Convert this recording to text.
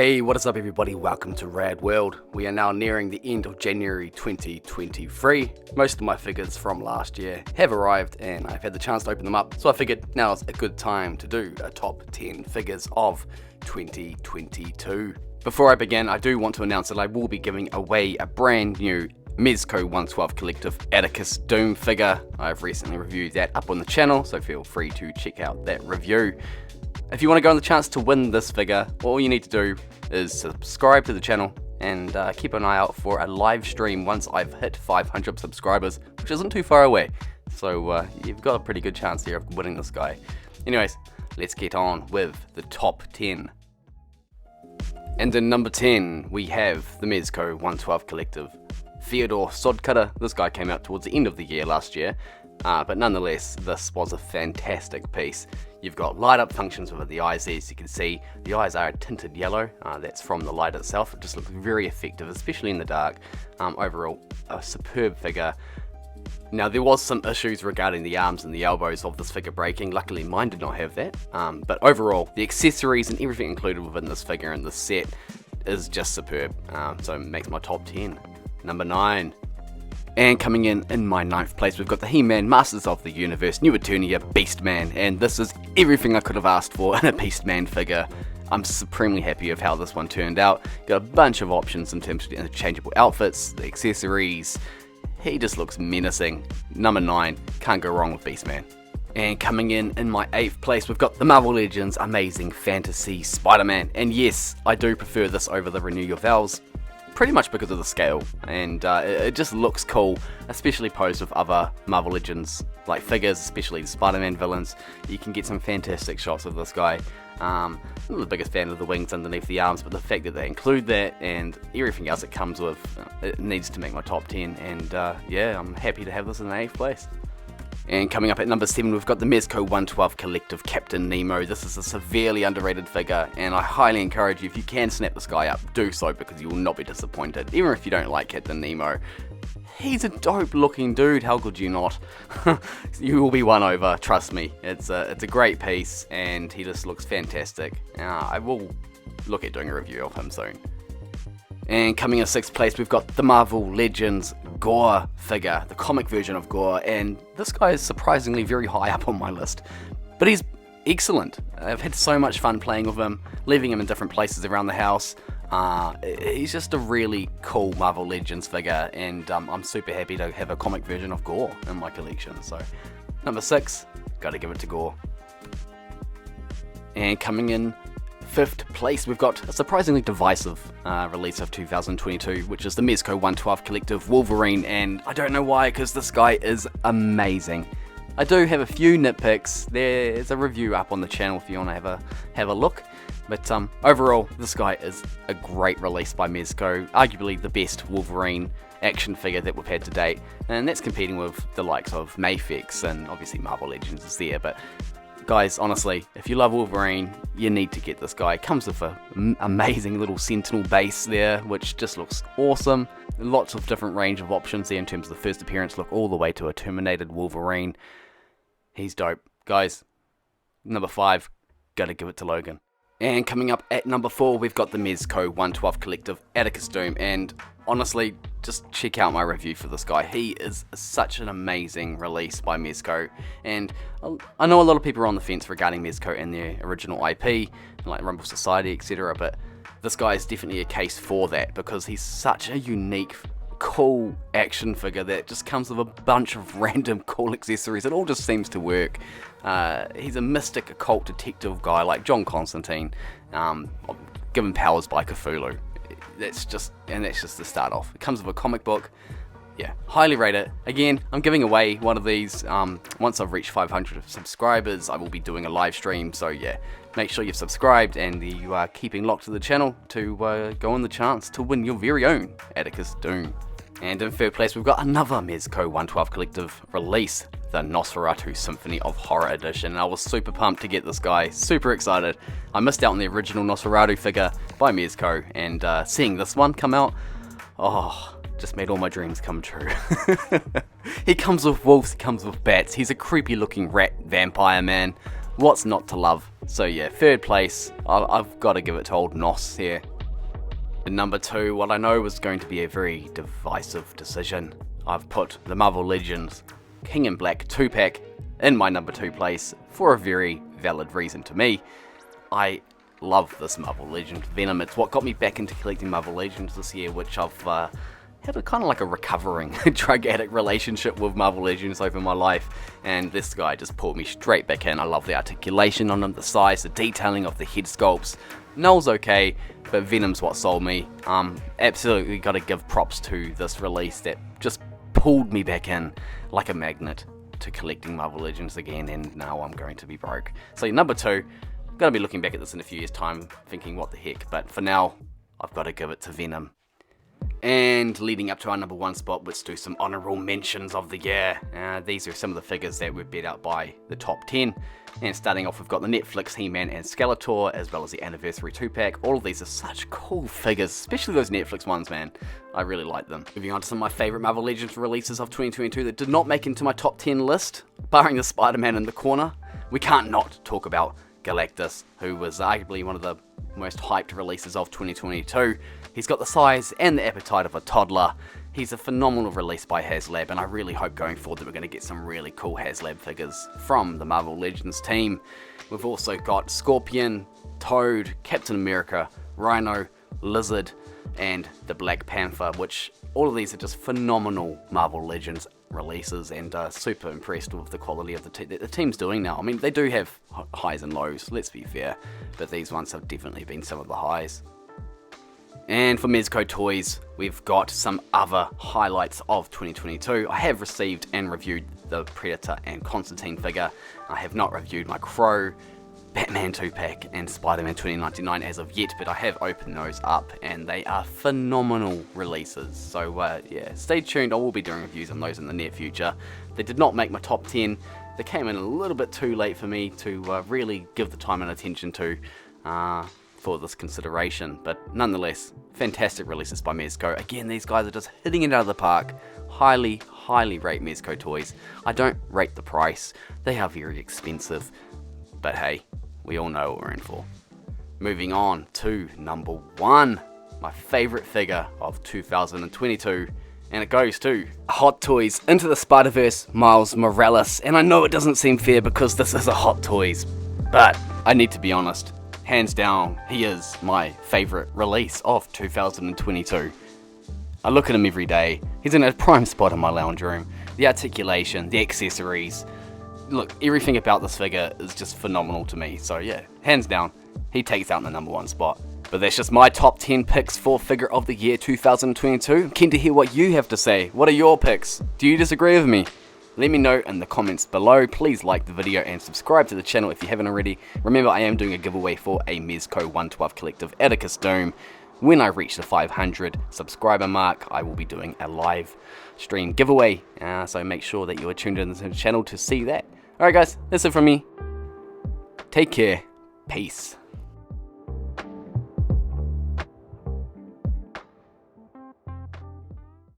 Hey, what is up everybody? Welcome to RADWORLD. We are now nearing the end of January 2023. Most of my figures from last year have arrived and I've had the chance to open them up, so I figured now's a good time to do a top 10 figures of 2022. Before I begin, I do want to announce that I will be giving away a brand new Mezco 112 Collective Atticus Doom figure. I've recently reviewed that up on the channel, so feel free to check out that review. If you want to go on the chance to win this figure, all you need to do is subscribe to the channel and keep an eye out for a live stream once I've hit 500 subscribers, which isn't too far away. So you've got a pretty good chance here of winning this guy. Anyways, let's get on with the top 10. And in number 10, we have the Mezco 112 Collective Theodore Sodcutter. This guy came out towards the end of the year last year, but nonetheless, this was a fantastic piece. You've got light up functions with the eyes there, as you can see. The eyes are a tinted yellow, that's from the light itself. It just looks very effective, especially in the dark. Overall, a superb figure. Now, there was some issues regarding the arms and the elbows of this figure breaking. Luckily, mine did not have that. But overall, the accessories and everything included within this figure and this set is just superb. So it makes my top 10. Number 9. And coming in my 9th place, we've got the He-Man Masters of the Universe New Eternia Beastman, and this is everything I could have asked for in a Beastman figure. I'm supremely happy with how this one turned out. Got a bunch of options in terms of the interchangeable outfits, the accessories. He just looks menacing. Number 9, can't go wrong with Beastman. And coming in my 8th place, we've got the Marvel Legends Amazing Fantasy Spider-Man, and yes, I do prefer this over the Renew Your Vows. Pretty much because of the scale, and it just looks cool, especially posed with other Marvel Legends like figures, especially the Spider-Man villains. You can get some fantastic shots of this guy. I'm not the biggest fan of the wings underneath the arms, but the fact that they include that and everything else it comes with, it needs to make my top 10, and yeah, I'm happy to have this in the 8th place. And coming up at number 7, we've got the Mezco 112 Collective Captain Nemo. This is a severely underrated figure, and I highly encourage you, if you can snap this guy up, do so, because you will not be disappointed. Even if you don't like Captain Nemo, he's a dope looking dude, how could you not? You will be won over, trust me. It's a great piece, and he just looks fantastic. I will look at doing a review of him soon. And coming in 6th place, we've got the Marvel Legends Gore figure, the comic version of Gore, and this guy is surprisingly very high up on my list. But he's excellent. I've had so much fun playing with him, leaving him in different places around the house. He's just a really cool Marvel Legends figure, and I'm super happy to have a comic version of Gore in my collection. So, number 6, gotta give it to Gore. And coming in 5th place, we've got a surprisingly divisive release of 2022, which is the Mezco 112 Collective Wolverine, and I don't know why, because this guy is amazing. I do have a few nitpicks. There's a review up on the channel if you want to have a look, but overall, this guy is a great release by Mezco, arguably the best Wolverine action figure that we've had to date, and that's competing with the likes of Mayfix, and obviously Marvel Legends is there, but guys, honestly, if you love Wolverine, you need to get this guy. It comes with an amazing little Sentinel base there, which just looks awesome. Lots of different range of options there in terms of the first appearance look, all the way to a Terminated Wolverine. He's dope. Guys, number 5, gotta give it to Logan. And coming up at number 4, we've got the Mezco 112 Collective Atticus Doom, and honestly, just check out my review for this guy. He is such an amazing release by Mezco, and I know a lot of people are on the fence regarding Mezco and their original IP, like Rumble Society, etc., but this guy is definitely a case for that, because he's such a unique, cool action figure that just comes with a bunch of random cool accessories. It all just seems to work. He's a mystic occult detective guy like John Constantine, given powers by Cthulhu. That's just the start off. It comes with a comic book. Yeah, highly rate it. Again, I'm giving away one of these. Once I've reached 500 subscribers, I will be doing a live stream. So yeah, make sure you've subscribed and you are keeping locked to the channel to go on the chance to win your very own Atticus Doom. And in 3rd place, we've got another Mezco 112 Collective release, the Nosferatu Symphony of Horror Edition. And I was super pumped to get this guy, super excited. I missed out on the original Nosferatu figure by Mezco, and seeing this one come out, oh, just made all my dreams come true. He comes with wolves, he comes with bats, he's a creepy looking rat vampire man. What's not to love? So yeah, 3rd place, I've got to give it to old Nos here. At number 2, what I know was going to be a very divisive decision. I've put the Marvel Legends King in Black 2-pack in my number 2 place for a very valid reason to me. I love this Marvel Legends Venom. It's what got me back into collecting Marvel Legends this year, which I've had a kind of like a recovering drug addict relationship with Marvel Legends over my life, and this guy just pulled me straight back in. I love the articulation on him, the size, the detailing of the head sculpts. Null's okay, but Venom's what sold me. Absolutely gotta give props to this release that just pulled me back in like a magnet to collecting Marvel Legends again, and now I'm going to be broke. So number 2, I'm gonna be looking back at this in a few years' time thinking what the heck, but for now, I've got to give it to Venom. And leading up to our number 1 spot, let's do some honorable mentions of the year. These are some of the figures that were bet out by the top 10. And starting off, we've got the Netflix He-Man and Skeletor, as well as the Anniversary 2-pack. All of these are such cool figures, especially those Netflix ones, man. I really like them. Moving on to some of my favorite Marvel Legends releases of 2022 that did not make into my top 10 list, barring the Spider-Man in the corner. We can't not talk about Galactus, who was arguably one of the most hyped releases of 2022. He's got the size and the appetite of a toddler. He's a phenomenal release by HasLab, and I really hope going forward that we're going to get some really cool HasLab figures from the Marvel Legends team. We've also got Scorpion, Toad, Captain America, Rhino, Lizard, and the Black Panther, which all of these are just phenomenal Marvel Legends releases, and super impressed with the quality of the team's doing now. I mean, they do have highs and lows, let's be fair, but these ones have definitely been some of the highs. And for Mezco Toys, we've got some other highlights of 2022. I have received and reviewed the Predator and Constantine figure. I have not reviewed my Crow, Batman 2-pack, and Spiderman 2099 as of yet, but I have opened those up, and they are phenomenal releases. So yeah, stay tuned. I will be doing reviews on those in the near future. They did not make my top 10. They came in a little bit too late for me to really give the time and attention to for this consideration, but nonetheless, fantastic releases by Mezco. Again, these guys are just hitting it out of the park. Highly rate Mezco Toys. I don't rate the price. They are very expensive, but hey, we all know what we're in for. Moving on to number 1, my favorite figure of 2022, and it goes to Hot Toys Into the Spider-Verse Miles Morales. And I know it doesn't seem fair because this is a Hot Toys, but I need to be honest. Hands down, he is my favorite release of 2022. I look at him every day. He's in a prime spot in my lounge room. The articulation, the accessories. Look, everything about this figure is just phenomenal to me. So yeah, hands down, he takes out the number 1 spot. But that's just my top 10 picks for Figure of the Year 2022. I'm keen to hear what you have to say. What are your picks? Do you disagree with me? Let me know in the comments below. Please like the video and subscribe to the channel if you haven't already. Remember, I am doing a giveaway for a Mezco 112 Collective Atticus Dome. When I reach the 500 subscriber mark, I will be doing a live stream giveaway. So make sure that you are tuned into the channel to see that. Alright guys, that's it from me. Take care. Peace.